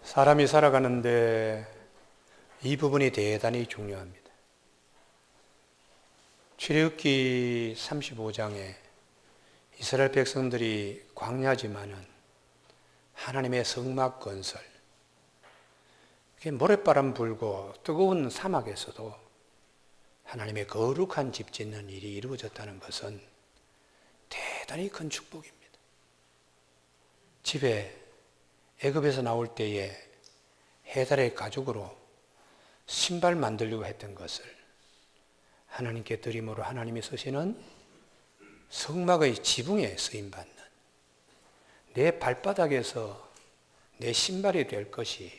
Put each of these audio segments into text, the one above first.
사람이 살아가는데 이 부분이 대단히 중요합니다. 출애굽기 35장에 이스라엘 백성들이 광야지만은 하나님의 성막 건설, 모래바람 불고 뜨거운 사막에서도 하나님의 거룩한 집 짓는 일이 이루어졌다는 것은 대단히 큰 축복입니다. 집에 애굽에서 나올 때에 해달의 가죽으로 신발 만들려고 했던 것을 하나님께 드림으로 하나님이 쓰시는 성막의 지붕에 쓰임받는 내 발바닥에서 내 신발이 될 것이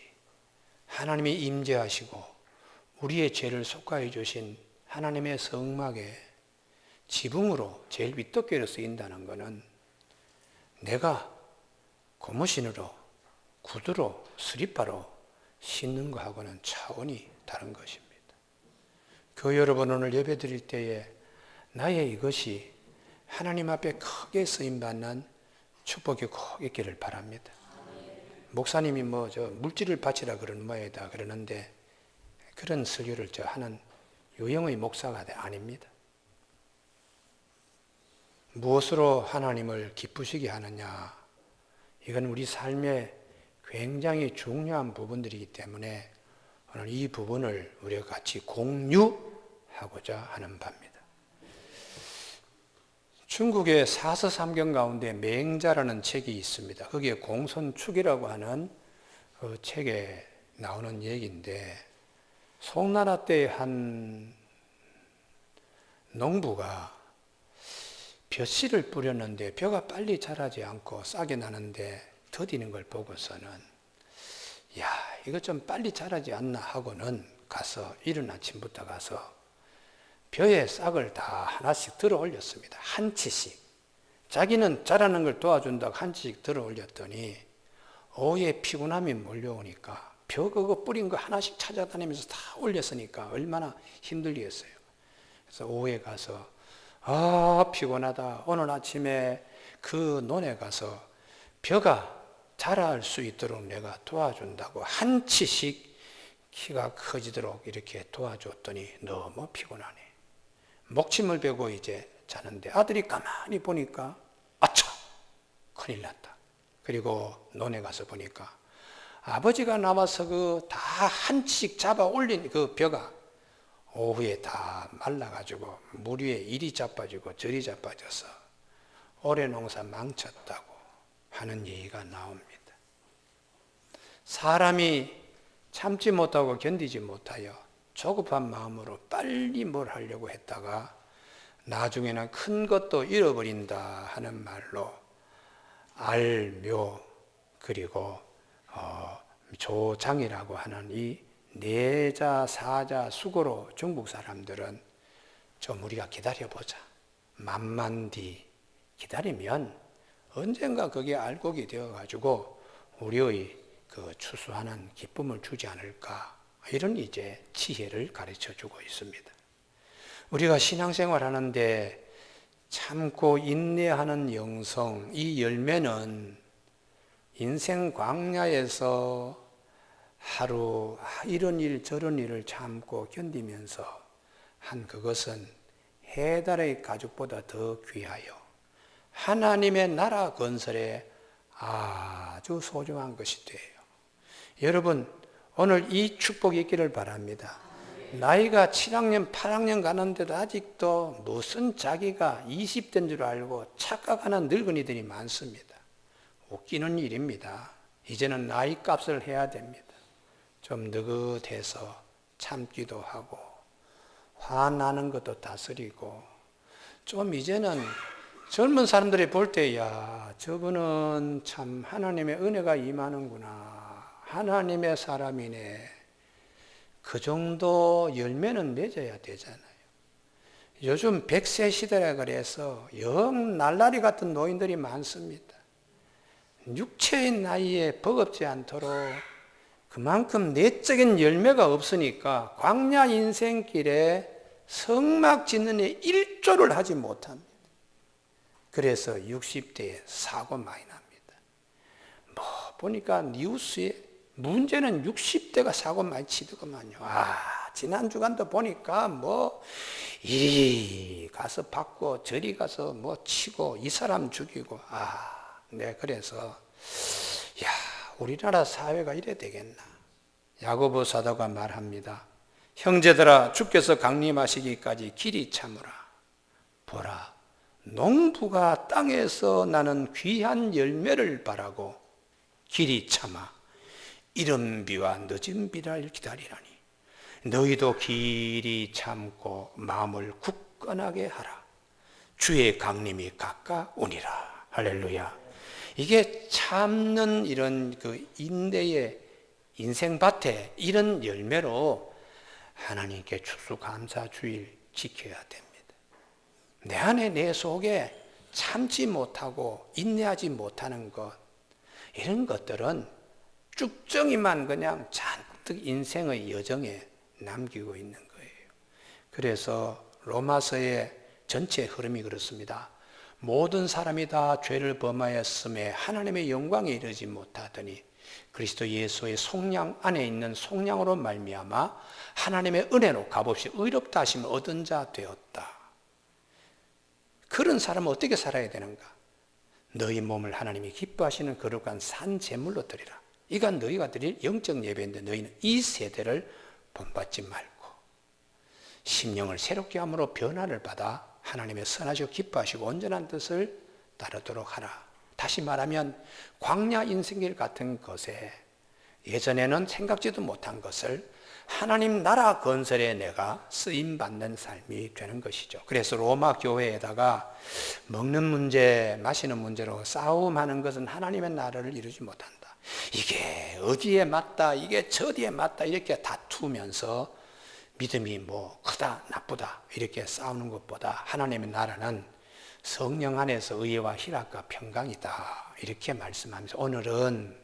하나님이 임재하시고 우리의 죄를 속하여 주신 하나님의 성막의 지붕으로 제일 윗덮개로 쓰인다는 것은 내가 고무신으로 구두로 스리퍼로 신는 것하고는 차원이 다른 것입니다. 교회 여러분, 오늘 예배 드릴 때에 나의 이것이 하나님 앞에 크게 쓰임받는 축복이 꼭 있기를 바랍니다. 목사님이 물질을 바치라 그러는 모양이다 그러는데 그런 설교를 하는 유형의 목사가 아닙니다. 무엇으로 하나님을 기쁘시게 하느냐, 이건 우리 삶의 굉장히 중요한 부분들이기 때문에 오늘 이 부분을 우리가 같이 공유하고자 하는 바입니다. 중국의 사서삼경 가운데 맹자라는 책이 있습니다. 거기에 공손축이라고 하는 그 책에 나오는 얘기인데, 송나라 때 한 농부가 벼씨를 뿌렸는데 벼가 빨리 자라지 않고 싹이 나는데 더디는 걸 보고서는 야, 이거 좀 빨리 자라지 않나 하고는 가서 이른 아침부터 가서 벼의 싹을 다 하나씩 들어 올렸습니다. 한 치씩. 자기는 자라는 걸 도와준다고 한 치씩 들어 올렸더니 오후에 피곤함이 몰려오니까 벼 그거 뿌린 거 하나씩 찾아다니면서 다 올렸으니까 얼마나 힘들겠어요. 그래서 오후에 가서 피곤하다. 오늘 아침에 그 논에 가서 벼가 자랄 수 있도록 내가 도와준다고 한 치씩 키가 커지도록 이렇게 도와줬더니 너무 피곤하네. 목침을 베고 이제 자는데 아들이 가만히 보니까 아차! 큰일 났다. 그리고 논에 가서 보니까 아버지가 나와서 그 다 한 치씩 잡아 올린 그 벼가 오후에 다 말라가지고 물 위에 이리 자빠지고 저리 자빠져서 올해 농사 망쳤다고 하는 얘기가 나옵니다. 사람이 참지 못하고 견디지 못하여 조급한 마음으로 빨리 뭘 하려고 했다가 나중에는 큰 것도 잃어버린다 하는 말로 알묘 그리고 조장이라고 하는 이 내자, 사자, 수고로 중국 사람들은 좀 우리가 기다려보자. 만만디 기다리면 언젠가 그게 알곡이 되어가지고 우리의 그 추수하는 기쁨을 주지 않을까. 이런 이제 지혜를 가르쳐 주고 있습니다. 우리가 신앙생활 하는데 참고 인내하는 영성, 이 열매는 인생 광야에서 하루 이런 일 저런 일을 참고 견디면서 한 그것은 해달의 가죽보다 더 귀하여 하나님의 나라 건설에 아주 소중한 것이 돼요. 여러분, 오늘 이 축복이 있기를 바랍니다. 나이가 7학년, 8학년 가는데도 아직도 무슨 자기가 20대인 줄 알고 착각하는 늙은이들이 많습니다. 웃기는 일입니다. 이제는 나이 값을 해야 됩니다. 좀 느긋해서 참기도 하고 화나는 것도 다스리고 좀 이제는 젊은 사람들이 볼 때 야, 저분은 참 하나님의 은혜가 임하는구나. 하나님의 사람이네. 그 정도 열매는 맺어야 되잖아요. 요즘 100세 시대라 그래서 영 날라리 같은 노인들이 많습니다. 육체의 나이에 버겁지 않도록 그만큼 내적인 열매가 없으니까 광야 인생길에 성막 짓는 데 일조를 하지 못합니다. 그래서 60대에 사고 많이 납니다. 보니까 뉴스에 문제는 60대가 사고 많이 치더구만요. 지난 주간도 보니까 이리 가서 받고 저리 가서 치고 이 사람 죽이고. 네, 그래서 우리나라 사회가 이래 되겠나. 야고보 사도가 말합니다. 형제들아, 주께서 강림하시기까지 길이 참으라. 보라, 농부가 땅에서 나는 귀한 열매를 바라고 길이 참아 이른 비와 늦은 비를 기다리라니 너희도 길이 참고 마음을 굳건하게 하라. 주의 강림이 가까우니라. 할렐루야. 이게 참는 이런 인내의 인생밭에 이런 열매로 하나님께 추수감사주일 지켜야 됩니다. 내 안에 내 속에 참지 못하고 인내하지 못하는 것, 이런 것들은 쭉정이만 그냥 잔뜩 인생의 여정에 남기고 있는 거예요. 그래서 로마서의 전체 흐름이 그렇습니다. 모든 사람이 다 죄를 범하였음에 하나님의 영광에 이르지 못하더니 그리스도 예수의 속량 안에 있는 속량으로 말미암아 하나님의 은혜로 값없이 의롭다 하심을 얻은 자 되었다. 그런 사람은 어떻게 살아야 되는가? 너희 몸을 하나님이 기뻐하시는 거룩한 산 제물로 드리라. 이건 너희가 드릴 영적 예배인데 너희는 이 세대를 본받지 말고 심령을 새롭게 함으로 변화를 받아 하나님의 선하시고 기뻐하시고 온전한 뜻을 따르도록 하라. 다시 말하면 광야 인생길 같은 것에 예전에는 생각지도 못한 것을 하나님 나라 건설에 내가 쓰임받는 삶이 되는 것이죠. 그래서 로마 교회에다가 먹는 문제, 마시는 문제로 싸움하는 것은 하나님의 나라를 이루지 못한다. 이게 어디에 맞다, 이게 저디에 맞다 이렇게 다투면서 믿음이 크다, 나쁘다 이렇게 싸우는 것보다 하나님의 나라는 성령 안에서 의와 희락과 평강이다 이렇게 말씀하면서 오늘은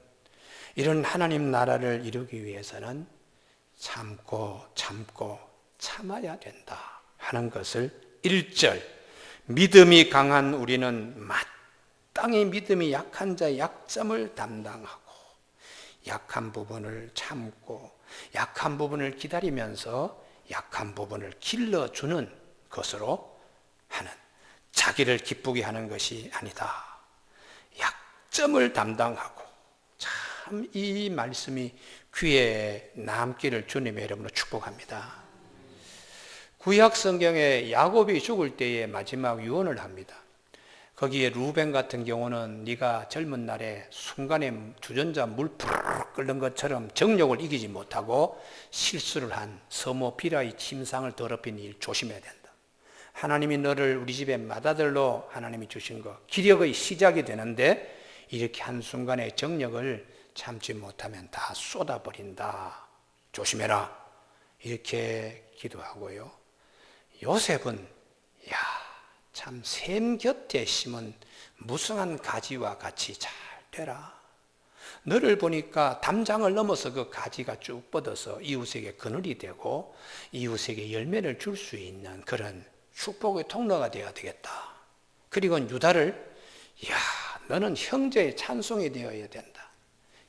이런 하나님 나라를 이루기 위해서는 참고 참아야 된다 하는 것을 1절 믿음이 강한 우리는 마땅히 믿음이 약한 자의 약점을 담당하고 약한 부분을 참고 약한 부분을 기다리면서 약한 부분을 길러주는 것으로 하는 자기를 기쁘게 하는 것이 아니다. 약점을 담당하고 참 이 말씀이 귀에 남기를 주님의 이름으로 축복합니다. 구약 성경에 야곱이 죽을 때에 마지막 유언을 합니다. 거기에 루벤 같은 경우는 네가 젊은 날에 순간에 주전자 물 푸르르 끓는 것처럼 정욕을 이기지 못하고 실수를 한 서모 비라의 침상을 더럽힌 일 조심해야 된다. 하나님이 너를 우리 집에 맏아들로 하나님이 주신 거 기력의 시작이 되는데 이렇게 한순간에 정욕을 참지 못하면 다 쏟아버린다. 조심해라. 이렇게 기도하고요. 요셉은 참 샘 곁에 심은 무성한 가지와 같이 잘 되라. 너를 보니까 담장을 넘어서 그 가지가 쭉 뻗어서 이웃에게 그늘이 되고 이웃에게 열매를 줄 수 있는 그런 축복의 통로가 되어야 되겠다. 그리고 유다를 너는 형제의 찬송이 되어야 된다.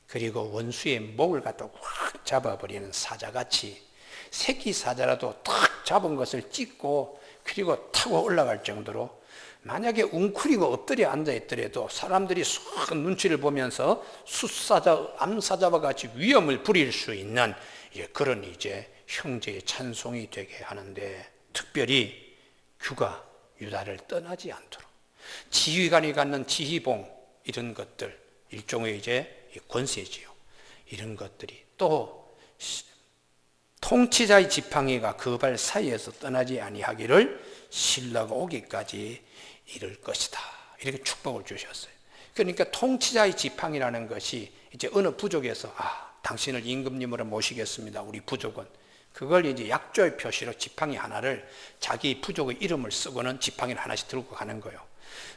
그리고 원수의 목을 갖다 확 잡아버리는 사자같이 새끼 사자라도 탁 잡은 것을 찢고 그리고 타고 올라갈 정도로 만약에 웅크리고 엎드려 앉아있더라도 사람들이 쏙 눈치를 보면서 숫사자, 암사자와 같이 위험을 부릴 수 있는 그런 형제의 찬송이 되게 하는데 특별히 규가 유다를 떠나지 않도록 지휘관이 갖는 지휘봉 이런 것들 일종의 권세지요. 이런 것들이 또 통치자의 지팡이가 그 발 사이에서 떠나지 아니하기를 신라가 오기까지 이룰 것이다. 이렇게 축복을 주셨어요. 그러니까 통치자의 지팡이라는 것이 이제 어느 부족에서 당신을 임금님으로 모시겠습니다. 우리 부족은 그걸 약조의 표시로 지팡이 하나를 자기 부족의 이름을 쓰고는 지팡이를 하나씩 들고 가는 거예요.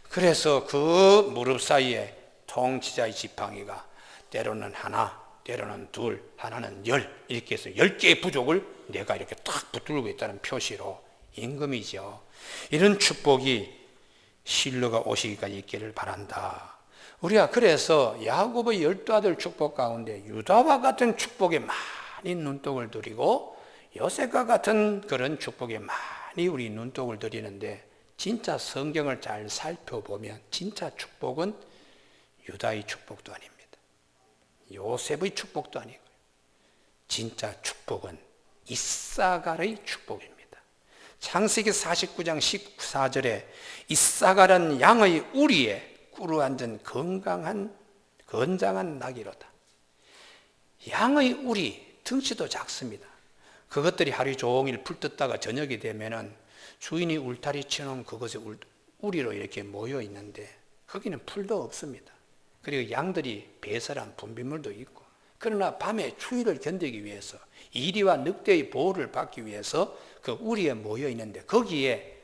그래서 그 무릎 사이에 통치자의 지팡이가 때로는 하나, 때로는 둘, 하나는 10 이렇게 해서 10개의 부족을 내가 이렇게 딱 붙들고 있다는 표시로 임금이죠. 이런 축복이 실로가 오시기까지 있기를 바란다. 우리가 그래서 야곱의 12아들 축복 가운데 유다와 같은 축복에 많이 눈독을 들이고 요셉과 같은 그런 축복에 많이 우리 눈독을 들이는데, 진짜 성경을 잘 살펴보면 진짜 축복은 유다의 축복도 아닙니다. 요셉의 축복도 아니고요. 진짜 축복은 이사갈의 축복입니다. 창세기 49장 14절에 이사갈은 양의 우리에 꿇어 앉은 건장한 나귀로다. 양의 우리, 덩치도 작습니다. 그것들이 하루 종일 풀 뜯다가 저녁이 되면은 주인이 울타리 쳐놓은 그것에 우리로 이렇게 모여 있는데 거기는 풀도 없습니다. 그리고 양들이 배설한 분비물도 있고, 그러나 밤에 추위를 견디기 위해서, 이리와 늑대의 보호를 받기 위해서 그 우리에 모여 있는데, 거기에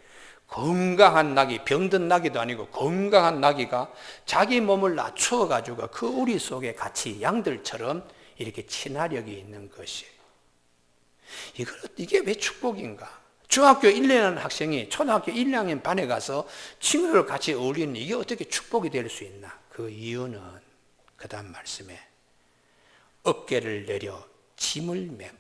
건강한 낙이, 병든 낙이도 아니고 건강한 낙이가 자기 몸을 낮추어 가지고 그 우리 속에 같이 양들처럼 이렇게 친화력이 있는 것이에요. 이게 왜 축복인가? 중학교 1년하는 학생이 초등학교 1학년 반에 가서 친구들 같이 어울리는 이게 어떻게 축복이 될 수 있나? 그 이유는 그 다음 말씀에 어깨를 내려 짐을 메고,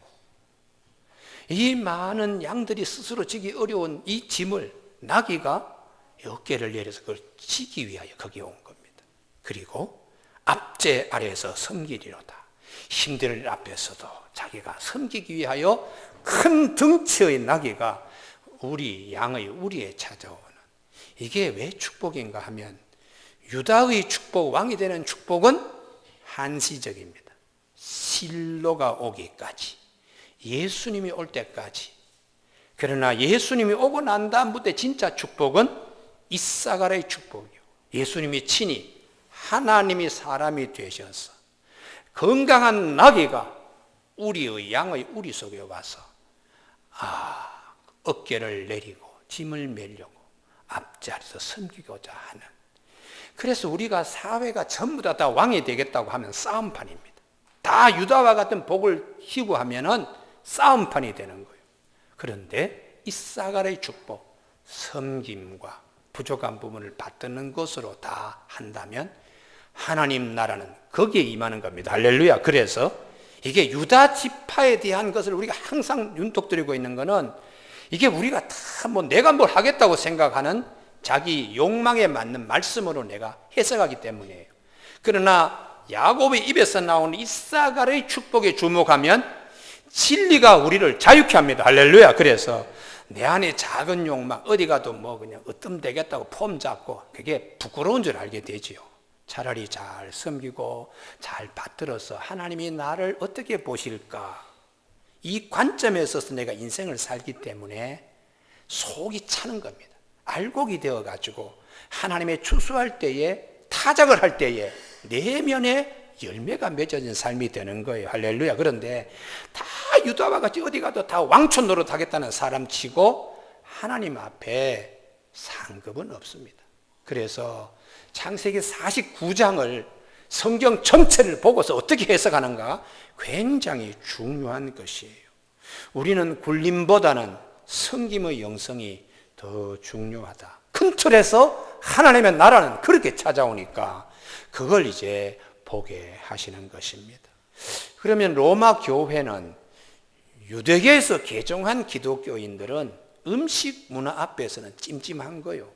이 많은 양들이 스스로 지기 어려운 이 짐을 나귀가 어깨를 내려서 그걸 지기 위하여 거기 온 겁니다. 그리고 앞제 아래에서 섬기리로다. 힘들 일 앞에서도 자기가 섬기기 위하여 큰 덩치의 나귀가 우리 양의 우리에 찾아오는, 이게 왜 축복인가 하면, 유다의 축복, 왕이 되는 축복은 한시적입니다. 실로가 오기까지, 예수님이 올 때까지. 그러나 예수님이 오고 난 다음부터 진짜 축복은 이사갈의 축복이요, 예수님이 친히 하나님이 사람이 되셔서 건강한 나귀가 우리의 양의 우리 속에 와서 어깨를 내리고 짐을 메려고 앞자리에서 섬기고자 하는, 그래서 우리가 사회가 전부 다 왕이 되겠다고 하면 싸움판입니다. 다 유다와 같은 복을 희구하면은 싸움판이 되는 거예요. 그런데 이사갈의 축복, 섬김과 부족한 부분을 받드는 것으로 다 한다면 하나님 나라는 거기에 임하는 겁니다. 할렐루야. 그래서 이게 유다 지파에 대한 것을 우리가 항상 윤독 들이고 있는 거는, 이게 우리가 다 뭐 내가 뭘 하겠다고 생각하는 자기 욕망에 맞는 말씀으로 내가 해석하기 때문이에요. 그러나 야곱의 입에서 나오는 이사갈의 축복에 주목하면 진리가 우리를 자유케 합니다. 할렐루야. 그래서 내 안에 작은 욕망, 어디 가도 뭐 그냥 으뜸되겠다고 폼 잡고 그게 부끄러운 줄 알게 되지요. 차라리 잘 섬기고 잘 받들어서 하나님이 나를 어떻게 보실까, 이 관점에 있어서 내가 인생을 살기 때문에 속이 차는 겁니다. 알곡이 되어가지고 하나님의 추수할 때에, 타작을 할 때에 내면에 열매가 맺어진 삶이 되는 거예요. 할렐루야. 그런데 다 유다와 같이 어디 가도 다 왕촌 노릇 하겠다는 사람 치고 하나님 앞에 상급은 없습니다. 그래서 창세기 49장을 성경 전체를 보고서 어떻게 해석하는가 굉장히 중요한 것이에요. 우리는 굴림보다는 섬김의 영성이 더 중요하다. 큰 틀에서 하나님의 나라는 그렇게 찾아오니까 그걸 이제 보게 하시는 것입니다. 그러면 로마 교회는 유대계에서 개종한 기독교인들은 음식 문화 앞에서는 찜찜한 거요.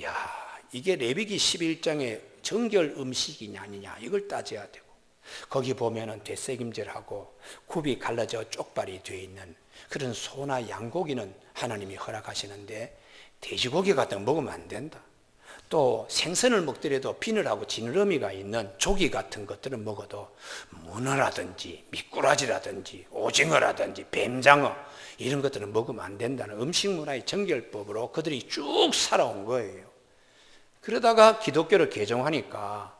야, 이게 레위기 11장의 정결 음식이냐 아니냐 이걸 따져야 되고, 거기 보면은 되새김질하고 굽이 갈라져 쪽발이 되어 있는 그런 소나 양고기는 하나님이 허락하시는데 돼지고기 같은 거 먹으면 안 된다. 또 생선을 먹더라도 비늘하고 지느러미가 있는 조기 같은 것들은 먹어도 문어라든지 미꾸라지라든지 오징어라든지 뱀장어 이런 것들은 먹으면 안 된다는 음식 문화의 정결법으로 그들이 쭉 살아온 거예요. 그러다가 기독교를 개종하니까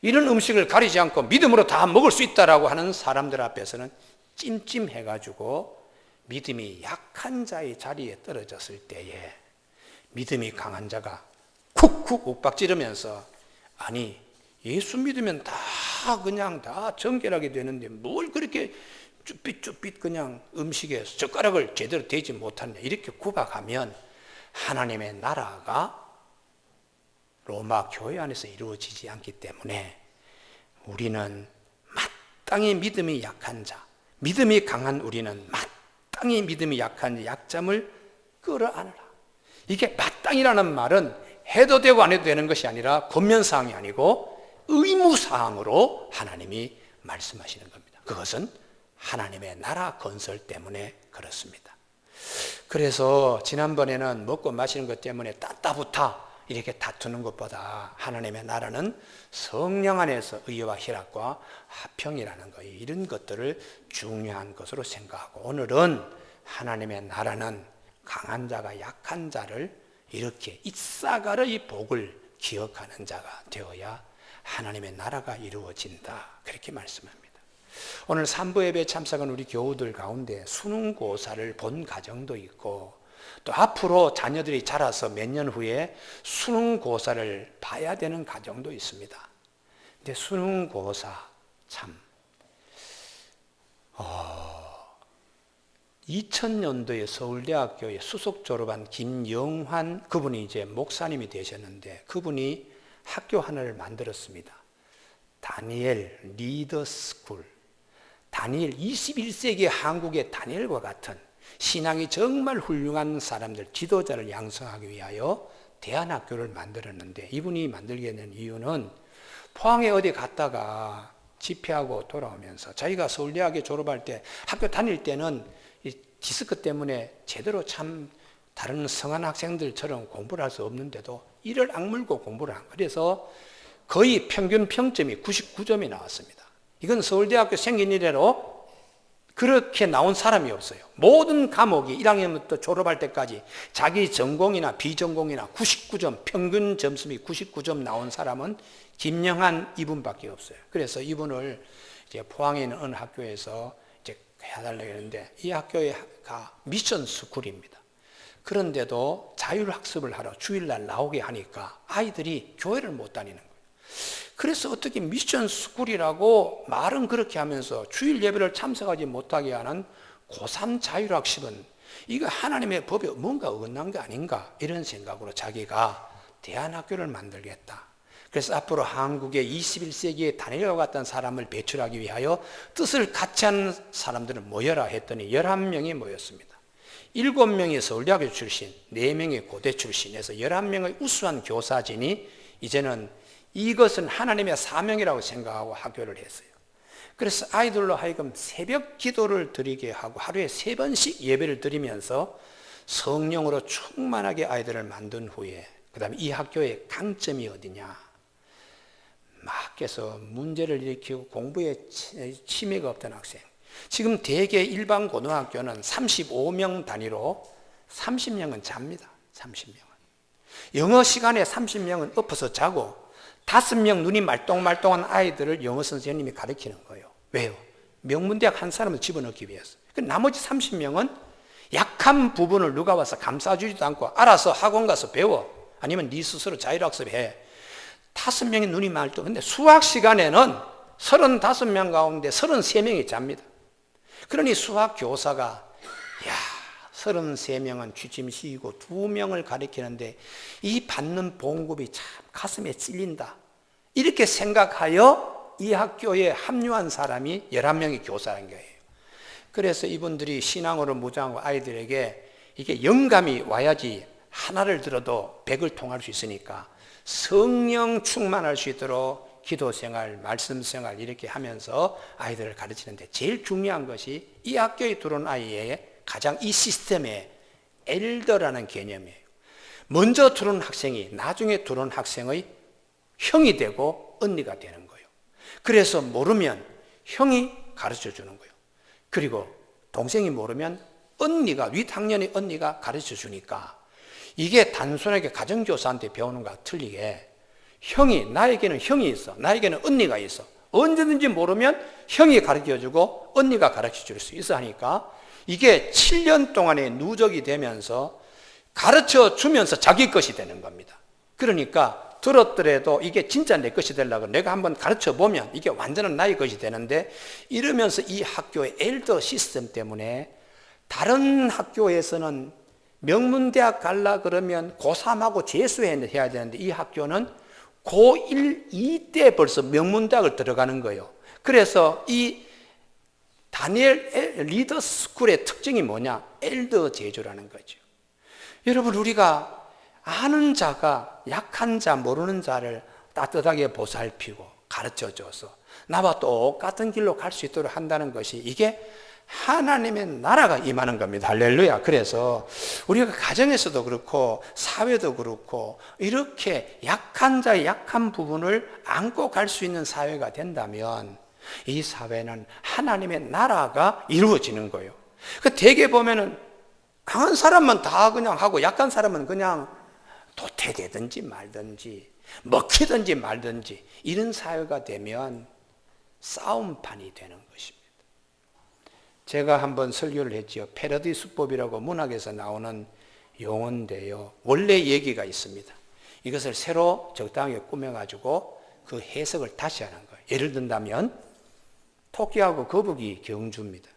이런 음식을 가리지 않고 믿음으로 다 먹을 수 있다라고 하는 사람들 앞에서는 찜찜해가지고 믿음이 약한 자의 자리에 떨어졌을 때에 믿음이 강한 자가 쿡쿡 욱박지르면서, 아니 예수 믿으면 다 그냥 다 정결하게 되는데 뭘 그렇게 쭈삣쭈삣 그냥 음식에 젓가락을 제대로 대지 못하냐 이렇게 구박하면 하나님의 나라가 로마 교회 안에서 이루어지지 않기 때문에 우리는 마땅히 믿음이 약한 자, 믿음이 강한 우리는 마땅히 믿음이 약한 약점을 끌어안으라. 이게 마땅이라는 말은 해도 되고 안 해도 되는 것이 아니라 권면사항이 아니고 의무사항으로 하나님이 말씀하시는 겁니다. 그것은 하나님의 나라 건설 때문에 그렇습니다. 그래서 지난번에는 먹고 마시는 것 때문에 따따부타 이렇게 다투는 것보다 하나님의 나라는 성령 안에서 의와 희락과 화평이라는 것, 이런 것들을 중요한 것으로 생각하고, 오늘은 하나님의 나라는 강한 자가 약한 자를 이렇게 이사가의 복을 기억하는 자가 되어야 하나님의 나라가 이루어진다, 그렇게 말씀합니다. 오늘 3부 예배 참석한 우리 교우들 가운데 수능고사를 본 가정도 있고, 또 앞으로 자녀들이 자라서 몇 년 후에 수능고사를 봐야 되는 가정도 있습니다. 근데 수능고사 참 2000년도에 서울대학교에 수석 졸업한 김영환, 그분이 이제 목사님이 되셨는데, 그분이 학교 하나를 만들었습니다. 다니엘 리더 스쿨. 다니엘, 21세기 한국의 다니엘과 같은 신앙이 정말 훌륭한 사람들, 지도자를 양성하기 위하여 대안학교를 만들었는데, 이분이 만들게 된 이유는 포항에 어디 갔다가 집회하고 돌아오면서, 자기가 서울대학에 졸업할 때, 학교 다닐 때는 이 디스크 때문에 제대로 참 다른 성한 학생들처럼 공부를 할 수 없는데도 이를 악물고 공부를 한 거예요. 그래서 거의 평균 평점이 99점이 나왔습니다. 이건 서울대학교 생긴 이래로 그렇게 나온 사람이 없어요. 모든 과목이 1학년부터 졸업할 때까지 자기 전공이나 비전공이나 99점, 평균 점수이 99점 나온 사람은 김영한 이분밖에 없어요. 그래서 이분을 이제 포항에 있는 어느 학교에서 이제 해달라고 했는데, 이 학교가 미션 스쿨입니다. 그런데도 자율학습을 하러 주일날 나오게 하니까 아이들이 교회를 못 다니는 거예요. 그래서 어떻게 미션 스쿨이라고 말은 그렇게 하면서 주일 예배를 참석하지 못하게 하는 고3 자율학습은 이거 하나님의 법에 뭔가 어긋난 거 아닌가, 이런 생각으로 자기가 대안학교를 만들겠다. 그래서 앞으로 한국의 21세기의 다니엘과 같은 사람을 배출하기 위하여 뜻을 같이 하는 사람들을 모여라 했더니 11명이 모였습니다. 7명이 서울대학교 출신, 4명이 고대 출신에서 11명의 우수한 교사진이 이제는 이것은 하나님의 사명이라고 생각하고 학교를 했어요. 그래서 아이들로 하여금 새벽 기도를 드리게 하고 하루에 3번씩 예배를 드리면서 성령으로 충만하게 아이들을 만든 후에, 그 다음에 이 학교의 강점이 어디냐, 밖에서 문제를 일으키고 공부에 취미가 없던 학생, 지금 대개 일반 고등학교는 35명 단위로 30명은 잡니다. 30명은 영어 시간에 30명은 엎어서 자고 5명 눈이 말똥말똥한 아이들을 영어 선생님이 가르치는 거예요. 왜요? 명문대학 한 사람을 집어넣기 위해서. 나머지 30명은 약한 부분을 누가 와서 감싸주지도 않고 알아서 학원 가서 배워, 아니면 네 스스로 자율학습해. 5명이 눈이 말똥. 근데 수학 시간에는 35명 가운데 33명이 잡니다. 그러니 수학 교사가 33명은 취침시키고 2명을 가르치는데 이 받는 봉급이 참 가슴에 찔린다, 이렇게 생각하여 이 학교에 합류한 사람이 11명의 교사인 거예요. 그래서 이분들이 신앙으로 무장하고 아이들에게 이게 영감이 와야지 하나를 들어도 100을 통할 수 있으니까 성령 충만할 수 있도록 기도생활, 말씀생활 이렇게 하면서 아이들을 가르치는데, 제일 중요한 것이 이 학교에 들어온 아이의 가장 이 시스템의 엘더라는 개념이에요. 먼저 들어온 학생이 나중에 들어온 학생의 형이 되고 언니가 되는 거예요. 그래서 모르면 형이 가르쳐 주는 거예요. 그리고 동생이 모르면 언니가, 윗학년의 언니가 가르쳐 주니까, 이게 단순하게 가정교사한테 배우는 거와 틀리게 나에게는 형이 있어, 나에게는 언니가 있어, 언제든지 모르면 형이 가르쳐주고 언니가 가르쳐줄 수 있어 하니까 이게 7년 동안의 누적이 되면서 가르쳐주면서 자기 것이 되는 겁니다. 그러니까 들었더라도 이게 진짜 내 것이 되려고 내가 한번 가르쳐보면 이게 완전한 나의 것이 되는데, 이러면서 이 학교의 엘더 시스템 때문에 다른 학교에서는 명문대학 갈라 그러면 고3하고 재수해야 되는데 이 학교는 고1, 2 때 벌써 명문대학을 들어가는 거예요. 그래서 이 다니엘 리더 스쿨의 특징이 뭐냐? 엘더 제조라는 거죠. 여러분, 우리가 아는 자가 약한 자, 모르는 자를 따뜻하게 보살피고 가르쳐줘서 나와 똑같은 길로 갈 수 있도록 한다는 것이, 이게 하나님의 나라가 임하는 겁니다. 할렐루야. 그래서 우리가 가정에서도 그렇고 사회도 그렇고 이렇게 약한 자의 약한 부분을 안고 갈 수 있는 사회가 된다면 이 사회는 하나님의 나라가 이루어지는 거예요. 그 대개 보면은 강한 사람만 다 그냥 하고 약한 사람은 그냥 도태되든지 말든지 먹히든지 말든지 이런 사회가 되면 싸움판이 되는 것입니다. 제가 한번 설교를 했지요. 패러디 수법이라고 문학에서 나오는 용어인데요. 원래 얘기가 있습니다. 이것을 새로 적당하게 꾸며가지고 그 해석을 다시 하는 거예요. 예를 든다면 토끼하고 거북이 경주입니다.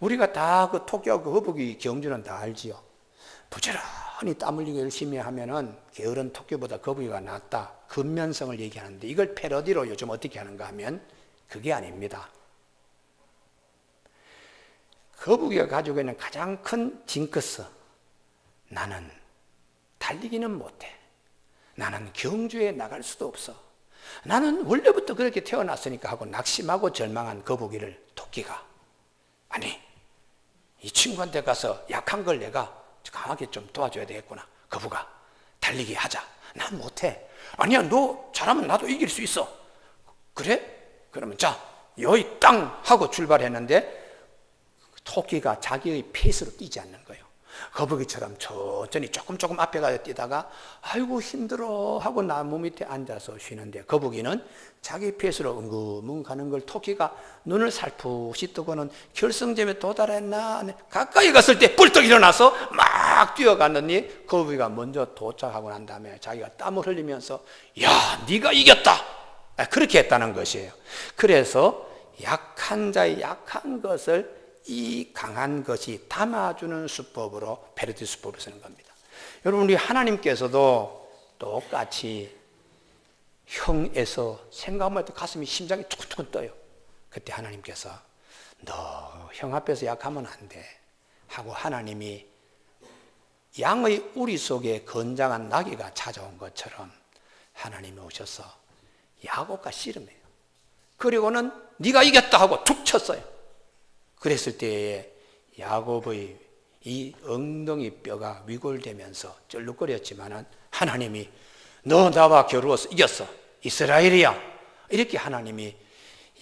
우리가 다 그 토끼하고 거북이 경주는 다 알지요. 부지런히 땀 흘리고 열심히 하면은 게으른 토끼보다 거북이가 낫다. 근면성을 얘기하는데 이걸 패러디로 요즘 어떻게 하는가 하면 그게 아닙니다. 거북이가 가지고 있는 가장 큰 징크스, 나는 달리기는 못해. 나는 경주에 나갈 수도 없어. 나는 원래부터 그렇게 태어났으니까 하고 낙심하고 절망한 거북이를 토끼가, 아니, 이 친구한테 가서 약한 걸 내가 강하게 좀 도와줘야 되겠구나. 거북아, 달리기 하자. 난 못해. 아니야, 너 잘하면 나도 이길 수 있어. 그래? 그러면 자, 여기 땅 하고 출발했는데 토끼가 자기의 페이스로 뛰지 않는 거예요. 거북이처럼 천천히 조금 앞에 가서 뛰다가 아이고 힘들어 하고 나무 밑에 앉아서 쉬는데, 거북이는 자기 페이스로 엉금엉금 가는 걸 토끼가 눈을 살푸시 뜨고는 결승점에 도달했나, 가까이 갔을 때 뿔떡 일어나서 막 뛰어갔느니 거북이가 먼저 도착하고 난 다음에 자기가 땀을 흘리면서 야, 네가 이겼다, 그렇게 했다는 것이에요. 그래서 약한 자의 약한 것을 이 강한 것이 담아주는 수법으로 패러디 수법을 쓰는 겁니다. 여러분, 우리 하나님께서도 똑같이 형에서 생각만 해도 가슴이 심장이 두근두근 떠요. 그때 하나님께서 너 형 앞에서 약하면 안 돼 하고 하나님이 양의 우리 속에 건장한 나귀가 찾아온 것처럼 하나님이 오셔서 야곱과 씨름해요. 그리고는 네가 이겼다 하고 툭 쳤어요. 그랬을 때에 야곱의 이 엉덩이 뼈가 위골되면서 쩔룩거렸지만은 하나님이 너 나와 겨루어서 이겼어, 이스라엘이야, 이렇게 하나님이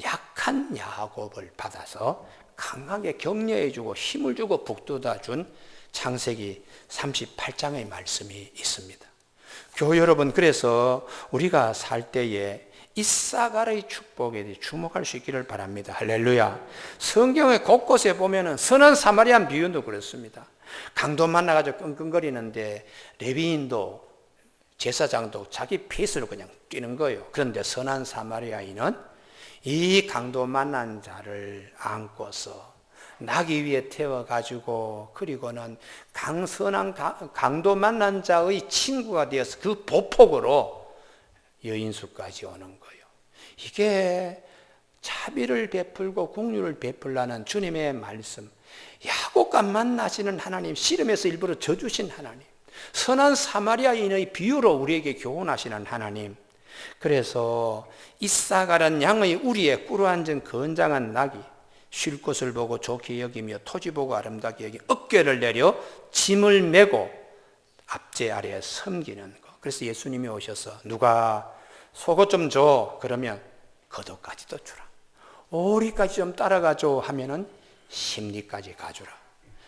약한 야곱을 받아서 강하게 격려해주고 힘을 주고 북돋아준 창세기 38장의 말씀이 있습니다. 교회 여러분, 그래서 우리가 살 때에 이사가의 축복에 대해 주목할 수 있기를 바랍니다. 할렐루야. 성경의 곳곳에 보면은 선한 사마리안 비유도 그렇습니다. 강도 만나가지고 끙끙거리는데 레위인도 제사장도 자기 페이스로 그냥 뛰는 거예요. 그런데 선한 사마리아인은 이 강도 만난 자를 안고서 나귀 위에 태워가지고, 그리고는 선한 강도 만난 자의 친구가 되어서 그 보폭으로 여인수까지 오는 거예요. 이게 자비를 베풀고 긍휼을 베풀라는 주님의 말씀, 야곱과 만나시는 하나님, 씨름에서 일부러 져주신 하나님, 선한 사마리아인의 비유로 우리에게 교훈하시는 하나님. 그래서 이사가란 양의 우리에 꿇어앉은 건장한 낙이 쉴 곳을 보고 좋게 여기며 토지 보고 아름답게 여기 어깨를 내려 짐을 메고 앞제 아래에 섬기는 것. 그래서 예수님이 오셔서 누가 속옷 좀 줘, 그러면 겉옷까지도 주라. 오리까지 좀 따라가 줘 하면은 심리까지 가주라.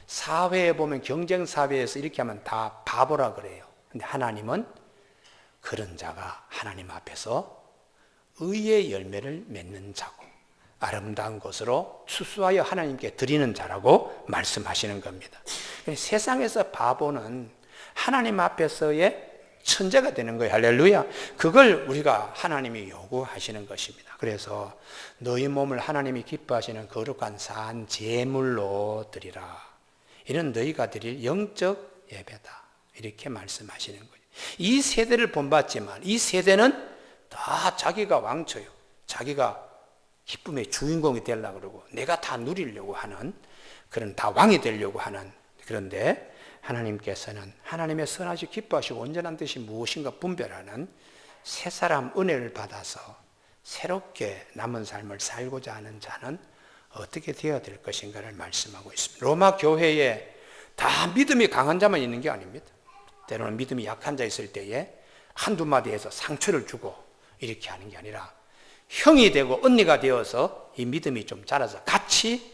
사회에 보면 경쟁 사회에서 이렇게 하면 다 바보라 그래요. 근데 하나님은 그런 자가 하나님 앞에서 의의 열매를 맺는 자고 아름다운 것으로 수수하여 하나님께 드리는 자라고 말씀하시는 겁니다. 세상에서 바보는 하나님 앞에서의 천재가 되는 거예요. 할렐루야. 그걸 우리가 하나님이 요구하시는 것입니다. 그래서 너희 몸을 하나님이 기뻐하시는 거룩한 산 제물로 드리라. 이는 너희가 드릴 영적 예배다. 이렇게 말씀하시는 거예요. 이 세대를 본받지만 이 세대는 다 자기가 왕초요. 자기가 기쁨의 주인공이 되려고 그러고 내가 다 누리려고 하는 그런 다 왕이 되려고 하는 그런데 하나님께서는 하나님의 선하시고 기뻐하시고 온전한 뜻이 무엇인가 분별하는 새 사람 은혜를 받아서 새롭게 남은 삶을 살고자 하는 자는 어떻게 되어야 될 것인가를 말씀하고 있습니다. 로마 교회에 다 믿음이 강한 자만 있는 게 아닙니다. 때로는 믿음이 약한 자 있을 때에 한두 마디에서 상처를 주고 이렇게 하는 게 아니라 형이 되고 언니가 되어서 이 믿음이 좀 자라서 같이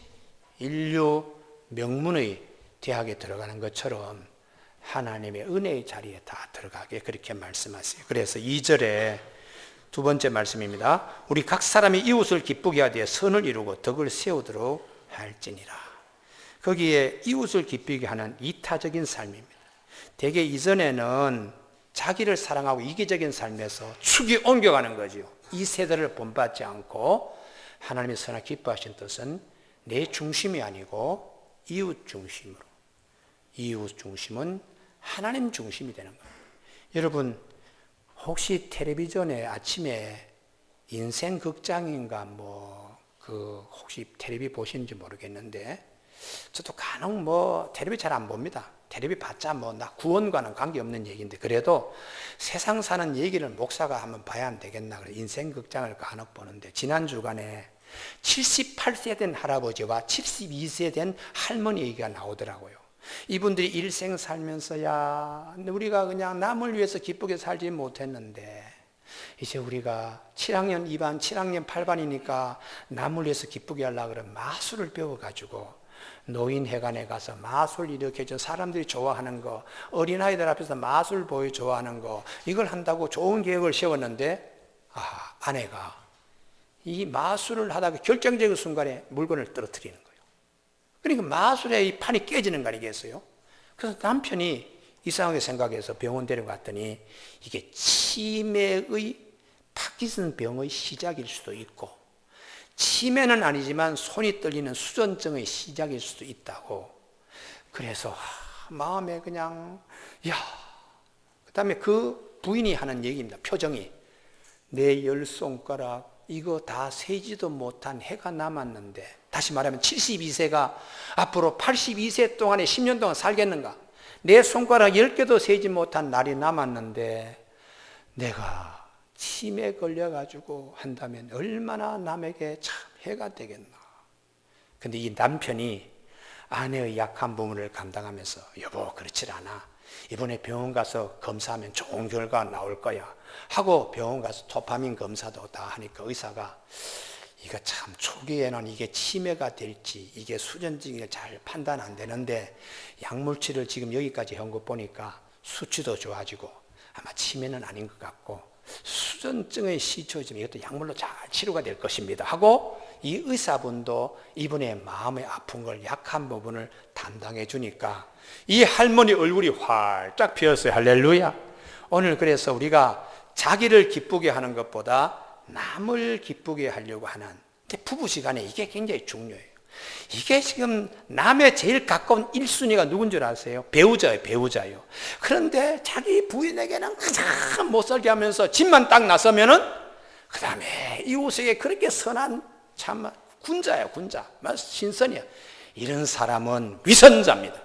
인류 명문의 대학에 들어가는 것처럼 하나님의 은혜의 자리에 다 들어가게 그렇게 말씀하세요. 그래서 2절에 두 번째 말씀입니다. 우리 각 사람이 이웃을 기쁘게 하되 선을 이루고 덕을 세우도록 할지니라. 거기에 이웃을 기쁘게 하는 이타적인 삶입니다. 대개 이전에는 자기를 사랑하고 이기적인 삶에서 축이 옮겨가는 거죠. 이 세대를 본받지 않고 하나님의 선하고 기뻐하신 뜻은 내 중심이 아니고 이웃 중심으로, 이웃 중심은 하나님 중심이 되는 겁니다. 여러분 혹시 텔레비전에 아침에 인생 극장인가 혹시 텔레비 보시는지 모르겠는데 저도 간혹 텔레비 잘 안 봅니다. 텔레비 봤자 나 구원과는 관계없는 얘기인데 그래도 세상 사는 얘기를 목사가 한번 봐야 안 되겠나 그래 인생 극장을 간혹 보는데 지난 주간에 78세 된 할아버지와 72세 된 할머니 얘기가 나오더라고요. 이분들이 일생 살면서 우리가 그냥 남을 위해서 기쁘게 살지 못했는데 이제 우리가 7학년 2반, 7학년 8반이니까 남을 위해서 기쁘게 하려고 그러면 마술을 배워가지고 노인회관에 가서 마술 이렇게 사람들이 좋아하는 거, 어린아이들 앞에서 마술 보여 좋아하는 거 이걸 한다고 좋은 계획을 세웠는데 아내가 이 마술을 하다가 결정적인 순간에 물건을 떨어뜨리는 거예요. 그러니까 마술의 이 판이 깨지는 거 아니겠어요? 그래서 남편이 이상하게 생각해서 병원 데려갔더니 이게 치매의 파킨슨 병의 시작일 수도 있고 치매는 아니지만 손이 떨리는 수전증의 시작일 수도 있다고. 그래서 마음에 그냥 그 다음에 그 부인이 하는 얘기입니다. 표정이 내 10손가락 이거 다 세지도 못한 해가 남았는데 다시 말하면 72세가 앞으로 82세 동안에 10년 동안 살겠는가? 내 손가락 10개도 세지 못한 날이 남았는데 내가 치매에 걸려가지고 한다면 얼마나 남에게 참 해가 되겠나. 근데 이 남편이 아내의 약한 부분을 감당하면서 여보 그렇지 않아. 이번에 병원 가서 검사하면 좋은 결과가 나올 거야 하고 병원 가서 도파민 검사도 다 하니까 의사가 이거 참 초기에는 이게 치매가 될지 이게 수전증이 잘 판단 안 되는데 약물치료를 지금 여기까지 한 거 보니까 수치도 좋아지고 아마 치매는 아닌 것 같고 수전증의 시초지면 이것도 약물로 잘 치료가 될 것입니다 하고 이 의사분도 이분의 마음의 아픈 걸 약한 부분을 담당해 주니까 이 할머니 얼굴이 활짝 피었어요. 할렐루야. 오늘 그래서 우리가 자기를 기쁘게 하는 것보다 남을 기쁘게 하려고 하는 근데 부부시간에 이게 굉장히 중요해요. 이게 지금 남의 제일 가까운 1순위가 누군 줄 아세요? 배우자예요. 그런데 자기 부인에게는 가장 못살게 하면서 집만 딱 나서면은 그 다음에 이웃에게 그렇게 선한 참 군자예요. 군자 신선이야. 이런 사람은 위선자입니다.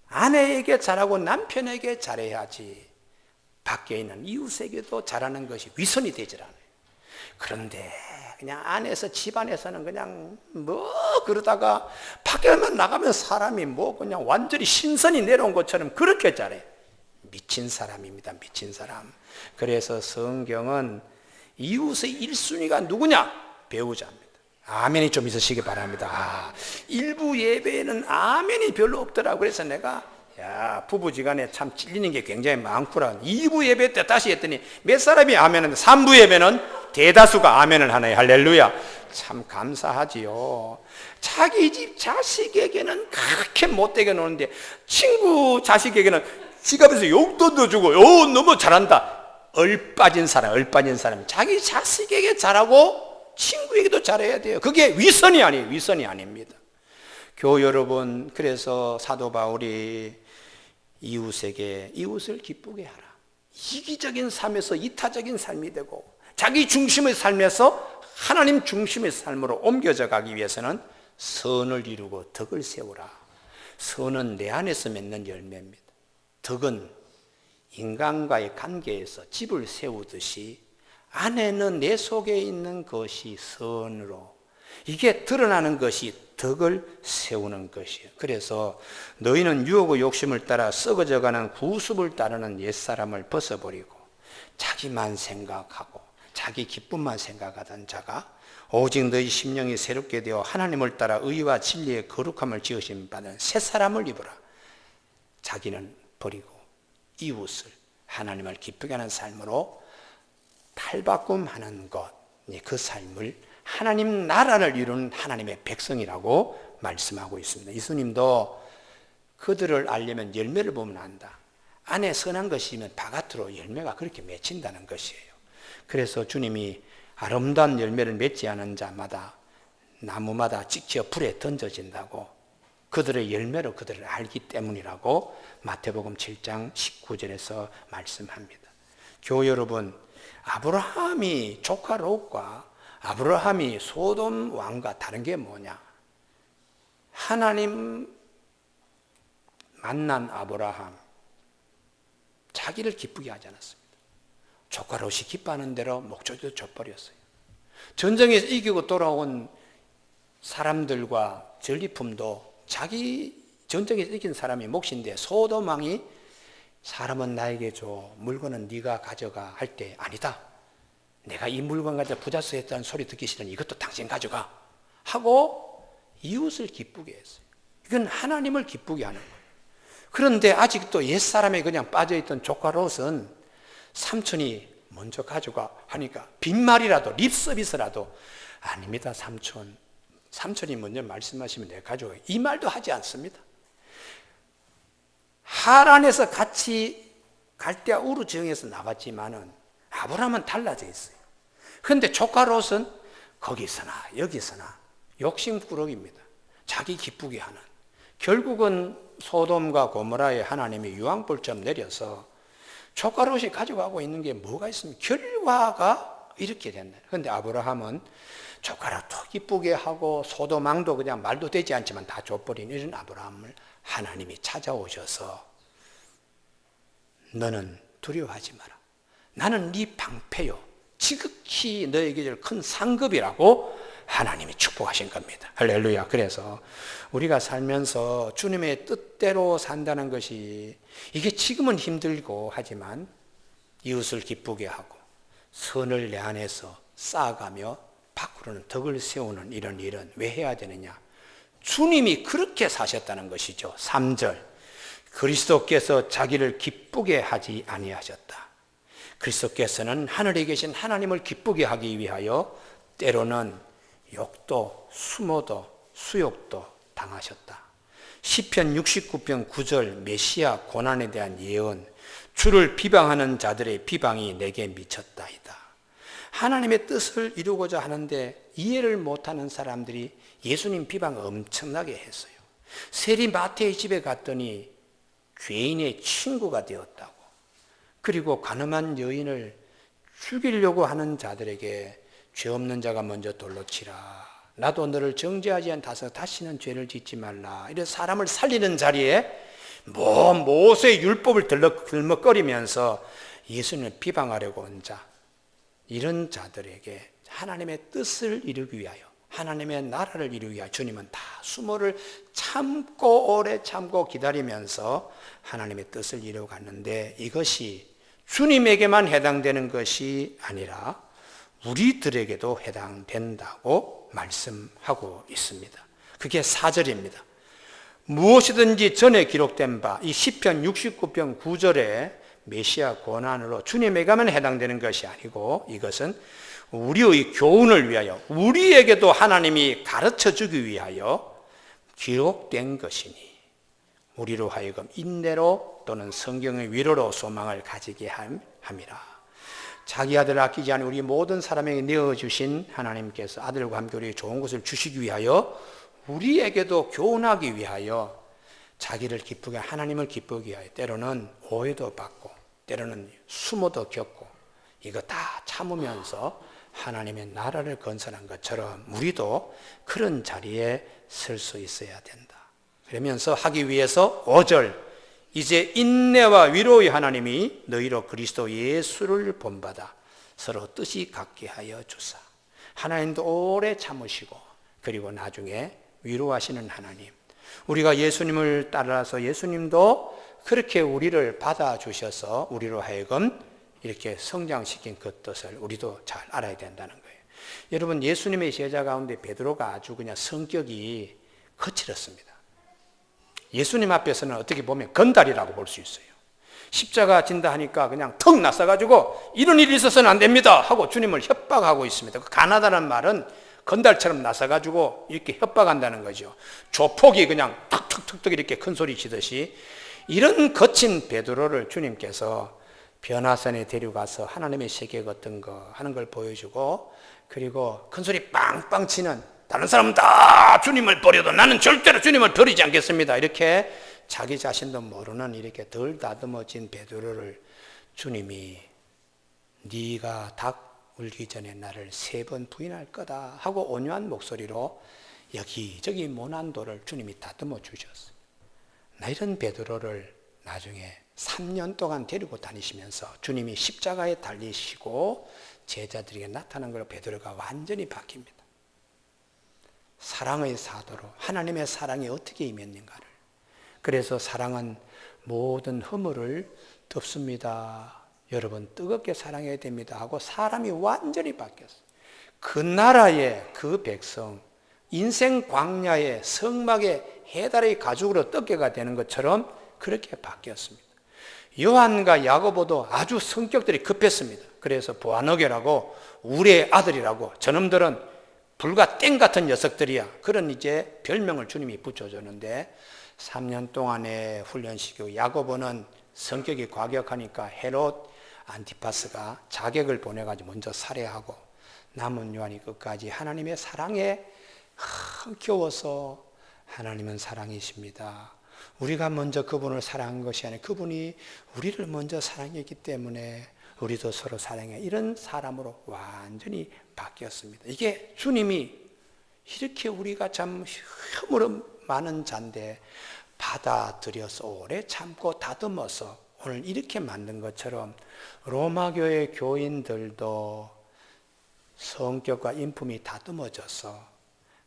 아내에게 잘하고 남편에게 잘해야지 밖에 있는 이웃에게도 잘하는 것이 위선이 되질 않아요. 그런데 그냥 안에서 집안에서는 그냥 그러다가 밖에만 나가면 사람이 그냥 완전히 신선이 내려온 것처럼 그렇게 잘해. 미친 사람입니다. 미친 사람. 그래서 성경은 이웃의 1순위가 누구냐? 배우자입니다. 아멘이 좀 있으시기 바랍니다. 일부 예배에는 아멘이 별로 없더라고. 그래서 내가 부부지간에 참 찔리는 게 굉장히 많구나. 2부 예배 때 다시 했더니 몇 사람이 아멘하는데 3부 예배는 대다수가 아멘을 하네요. 할렐루야. 참 감사하지요. 자기 집 자식에게는 그렇게 못되게 노는데 친구 자식에게는 지갑에서 용돈도 주고 너무 잘한다. 얼빠진 사람 자기 자식에게 잘하고 친구에게도 잘해야 돼요. 그게 위선이 아니에요. 위선이 아닙니다. 교우 여러분, 그래서 사도 바울이 이웃에게 이웃을 기쁘게 하라. 이기적인 삶에서 이타적인 삶이 되고 자기 중심의 삶에서 하나님 중심의 삶으로 옮겨져 가기 위해서는 선을 이루고 덕을 세우라. 선은 내 안에서 맺는 열매입니다. 덕은 인간과의 관계에서 집을 세우듯이 안에는 내 속에 있는 것이 선으로 이게 드러나는 것이 덕을 세우는 것이에요. 그래서 너희는 유혹의 욕심을 따라 썩어져가는 구습을 따르는 옛사람을 벗어버리고 자기만 생각하고 자기 기쁨만 생각하던 자가 오직 너희 심령이 새롭게 되어 하나님을 따라 의와 진리의 거룩함을 지으신 바는 새 사람을 입으라. 자기는 버리고 이웃을 하나님을 기쁘게 하는 삶으로 탈바꿈하는 것, 그 삶을 하나님 나라를 이루는 하나님의 백성이라고 말씀하고 있습니다. 예수님도 그들을 알려면 열매를 보면 안다. 안에 선한 것이면 바깥으로 열매가 그렇게 맺힌다는 것이에요. 그래서 주님이 아름다운 열매를 맺지 않은 자마다 나무마다 찍혀 불에 던져진다고 그들의 열매로 그들을 알기 때문이라고 마태복음 7장 19절에서 말씀합니다. 교우 여러분, 아브라함이 조카 롯과 아브라함이 소돔 왕과 다른 게 뭐냐? 하나님 만난 아브라함 자기를 기쁘게 하지 않았습니다. 조카 롯이 기뻐하는 대로 목조도 져버렸어요. 전쟁에서 이기고 돌아온 사람들과 전리품도 자기 전쟁에서 이긴 사람이 몫인데 소돔 왕이 사람은 나에게 줘, 물건은 네가 가져가 할 때 아니다. 내가 이 물건 가져 부자스 했다는 소리 듣기 싫으니 이것도 당신 가져가 하고 이웃을 기쁘게 했어요. 이건 하나님을 기쁘게 하는 거예요. 그런데 아직도 옛사람에 그냥 빠져있던 조카 롯은 삼촌이 먼저 가져가 하니까 빈말이라도 립서비스라도 아닙니다 삼촌. 삼촌이 먼저 말씀하시면 내가 가져가요. 이 말도 하지 않습니다. 하란에서 같이 갈대아 우르 지역에서 나왔지만은 아브라함은 달라져 있어요. 그런데 조카 롯은 거기서나 여기서나 욕심꾸러기입니다. 자기 기쁘게 하는. 결국은 소돔과 고모라에 하나님이 유황불처럼 내려서 조카 롯이 가져가고 있는 게 뭐가 있습니까? 결과가 이렇게 됐네. 그런데 아브라함은 조카 롯도 기쁘게 하고 소돔 왕도 그냥 말도 되지 않지만 다 줘버린 이런 아브라함을 하나님이 찾아오셔서 너는 두려워하지 마라. 나는 네 방패요. 지극히 너에게 줄 큰 상급이라고 하나님이 축복하신 겁니다. 할렐루야. 그래서 우리가 살면서 주님의 뜻대로 산다는 것이 이게 지금은 힘들고 하지만 이웃을 기쁘게 하고 선을 내 안에서 쌓아가며 밖으로는 덕을 세우는 이런 일은 왜 해야 되느냐? 주님이 그렇게 사셨다는 것이죠. 3절 그리스도께서 자기를 기쁘게 하지 아니하셨다. 그리스도께서는 하늘에 계신 하나님을 기쁘게 하기 위하여 때로는 욕도 수모도 수욕도 당하셨다. 시편 69편 9절 메시아 고난에 대한 예언, 주를 비방하는 자들의 비방이 내게 미쳤다이다. 하나님의 뜻을 이루고자 하는데 이해를 못하는 사람들이 예수님 비방을 엄청나게 했어요. 세리 마태의 집에 갔더니 죄인의 친구가 되었다고. 그리고 가늠한 여인을 죽이려고 하는 자들에게 죄 없는 자가 먼저 돌로 치라. 나도 너를 정죄하지 않아서 다시는 죄를 짓지 말라. 이런 사람을 살리는 자리에 모세의 율법을 들먹거리면서 예수님을 비방하려고 온 자, 이런 자들에게 하나님의 뜻을 이루기 위하여 하나님의 나라를 이루기 위하여 주님은 다 수모를 참고 오래 참고 기다리면서 하나님의 뜻을 이루어갔는데 이것이 주님에게만 해당되는 것이 아니라 우리들에게도 해당된다고 말씀하고 있습니다. 그게 4절입니다. 무엇이든지 전에 기록된 바 이 시편 69편 9절에 메시아 고난으로 주님에게만 해당되는 것이 아니고 이것은 우리의 교훈을 위하여 우리에게도 하나님이 가르쳐 주기 위하여 기록된 것이니 우리로 하여금 인내로 또는 성경의 위로로 소망을 가지게 함이라. 자기 아들을 아끼지 않은 우리 모든 사람에게 내어주신 하나님께서 아들과 함께 우리에게 좋은 것을 주시기 위하여 우리에게도 교훈하기 위하여 자기를 기쁘게, 하나님을 기쁘게 하여 때로는 오해도 받고 때로는 수모도 겪고 이거 다 참으면서 하나님의 나라를 건설한 것처럼 우리도 그런 자리에 설 수 있어야 된다. 그러면서 하기 위해서 5절, 이제 인내와 위로의 하나님이 너희로 그리스도 예수를 본받아 서로 뜻이 같게 하여 주사. 하나님도 오래 참으시고 그리고 나중에 위로하시는 하나님, 우리가 예수님을 따라서 예수님도 그렇게 우리를 받아주셔서 우리로 하여금 이렇게 성장시킨 그 뜻을 우리도 잘 알아야 된다는 거예요. 여러분, 예수님의 제자 가운데 베드로가 아주 그냥 성격이 거칠었습니다. 예수님 앞에서는 어떻게 보면 건달이라고 볼 수 있어요. 십자가 진다 하니까 그냥 턱 났어가지고 이런 일이 있어서는 안 됩니다 하고 주님을 협박하고 있습니다. 그 가나다라는 말은 건달처럼 나서가지고 이렇게 협박한다는 거죠. 조폭이 그냥 탁탁탁탁 이렇게 큰 소리 치듯이 이런 거친 베드로를 주님께서 변화산에 데려가서 하나님의 세계 같은 거 하는 걸 보여주고, 그리고 큰 소리 빵빵 치는, 다른 사람은 다 주님을 버려도 나는 절대로 주님을 버리지 않겠습니다, 이렇게 자기 자신도 모르는 이렇게 덜 다듬어진 베드로를 주님이 네가 닭 울기 전에 나를 3번 부인할 거다 하고 온유한 목소리로 여기저기 모난 돌을 주님이 다듬어 주셨어요. 나 이런 베드로를 나중에 3년 동안 데리고 다니시면서 주님이 십자가에 달리시고 제자들에게 나타난 걸로 베드로가 완전히 바뀝니다. 사랑의 사도로 하나님의 사랑이 어떻게 임했는가를, 그래서 사랑은 모든 허물을 덮습니다. 여러분 뜨겁게 사랑해야 됩니다 하고 사람이 완전히 바뀌었어요. 그 나라의 그 백성, 인생 광야의 성막의 해달의 가죽으로 떡게가 되는 것처럼 그렇게 바뀌었습니다. 요한과 야고보도 아주 성격들이 급했습니다. 그래서 보아너게라고 우리의 아들이라고, 저놈들은 불과 땡 같은 녀석들이야, 그런 이제 별명을 주님이 붙여줬는데 3년 동안의 훈련시키고, 야고보는 성격이 과격하니까 헤롯 안티파스가 자객을 보내가지고 먼저 살해하고, 남은 요한이 끝까지 하나님의 사랑에 흥겨워서 하나님은 사랑이십니다, 우리가 먼저 그분을 사랑한 것이 아니라 그분이 우리를 먼저 사랑했기 때문에 우리도 서로 사랑해, 이런 사람으로 완전히 바뀌었습니다. 이게 주님이 이렇게 우리가 참 허물 많은 잔데 받아들여서 오래 참고 다듬어서 오늘 이렇게 만든 것처럼 로마교회 교인들도 성격과 인품이 다듬어져서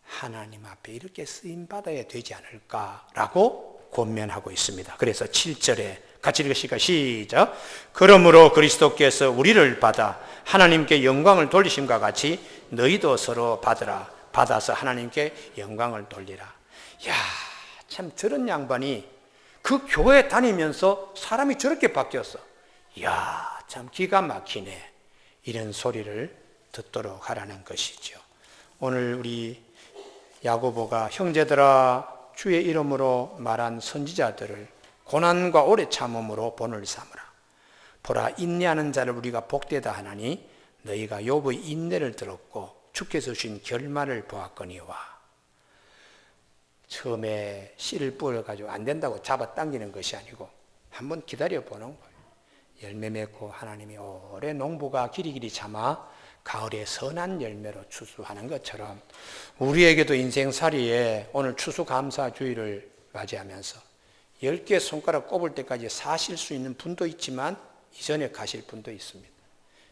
하나님 앞에 이렇게 쓰임받아야 되지 않을까라고 권면하고 있습니다. 그래서 7절에 같이 읽으실까요? 시작. 그러므로 그리스도께서 우리를 받아 하나님께 영광을 돌리심과 같이 너희도 서로 받아서 하나님께 영광을 돌리라. 야, 참 저런 양반이 그 교회 다니면서 사람이 저렇게 바뀌었어. 야, 참 기가 막히네. 이런 소리를 듣도록 하라는 것이죠. 오늘 우리 야고보가 형제들아 주의 이름으로 말한 선지자들을 고난과 오래 참음으로 본을 삼으라. 보라, 인내하는 자를 우리가 복되다 하나니 너희가 욥의 인내를 들었고 주께서 주신 결말을 보았거니와. 처음에 씨를 뿌려가지고 안 된다고 잡아당기는 것이 아니고 한번 기다려보는 거예요. 열매 맺고 하나님이 오래 농부가 길이길이 참아 가을에 선한 열매로 추수하는 것처럼 우리에게도 인생살이에 오늘 추수감사주의를 맞이하면서 10개 손가락 꼽을 때까지 사실 수 있는 분도 있지만 이전에 가실 분도 있습니다.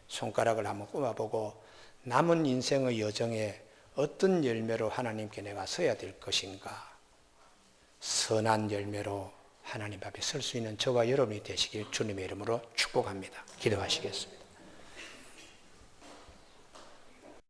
손가락을 한번 꼽아보고 남은 인생의 여정에 어떤 열매로 하나님께 내가 서야 될 것인가, 선한 열매로 하나님 앞에 설 수 있는 저와 여러분이 되시길 주님의 이름으로 축복합니다. 기도하시겠습니다.